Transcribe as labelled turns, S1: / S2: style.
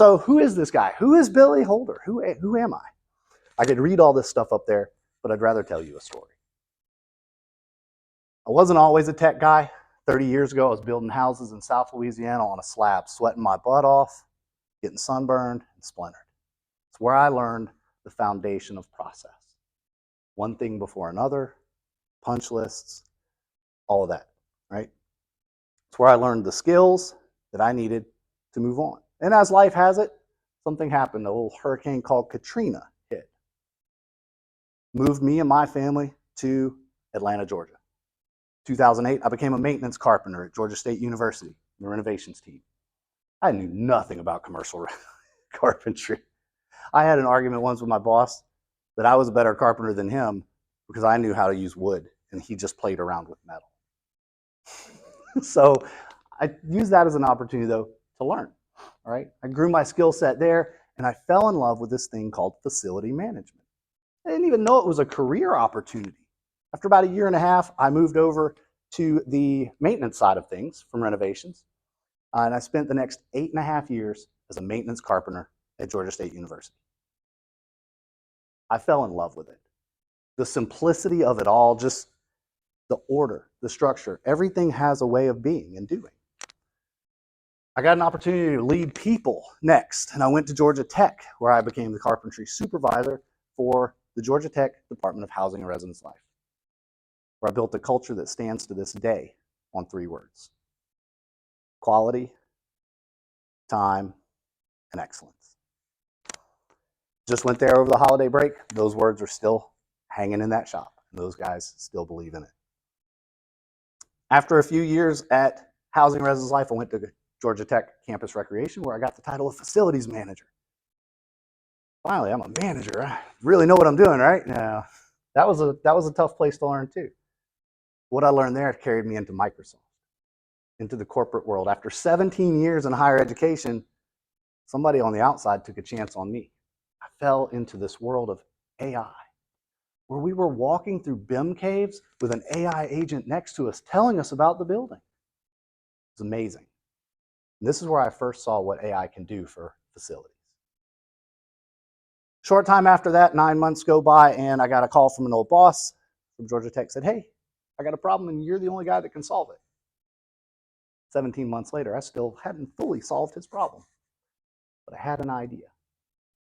S1: So who is this guy? Who is Billy Holder? Who am I? I could read all this stuff up there, but I'd rather tell you a story. I wasn't always a tech guy. 30 years ago, I was building houses in South Louisiana on a slab, sweating my butt off, getting sunburned and splintered. It's where I learned the foundation of process. One thing before another, punch lists, all of that, right? It's where I learned the skills that I needed to move on. And as life has it, something happened. A little hurricane called Katrina hit. Moved me and my family to Atlanta, Georgia. 2008, I became a maintenance carpenter at Georgia State University, the renovations team. I knew nothing about commercial carpentry. I had an argument once with my boss that I was a better carpenter than him because I knew how to use wood and he just played around with metal. So I used that as an opportunity, though, to learn. All right, I grew my skill set there, and I fell in love with this thing called facility management. I didn't even know it was a career opportunity. After about a year and a half, I moved over to the maintenance side of things from renovations, and I spent the next 8.5 years as a maintenance carpenter at Georgia State University. I fell in love with it. The simplicity of it all, just the order, the structure, everything has a way of being and doing. I got an opportunity to lead people next, and I went to Georgia Tech, where I became the carpentry supervisor for the Georgia Tech Department of Housing and Residence Life, where I built a culture that stands to this day on 3 words: quality, time, and excellence. Just went there over the holiday break. Those words are still hanging in that shop, and those guys still believe in it. After a few years at Housing and Residence Life, I went to Georgia Tech Campus Recreation, where I got the title of facilities manager. Finally, I'm a manager. I really know what I'm doing, right? Now, that was a tough place to learn too. What I learned there carried me into Microsoft, into the corporate world. After 17 years in higher education, somebody on the outside took a chance on me. I fell into this world of AI, where we were walking through BIM caves with an AI agent next to us telling us about the building. It's amazing. And this is where I first saw what AI can do for facilities. Short time after that, 9 months go by, and I got a call from an old boss from Georgia Tech. Said, "Hey, I got a problem, and you're the only guy that can solve it." 17 months later, I still hadn't fully solved his problem, but I had an idea.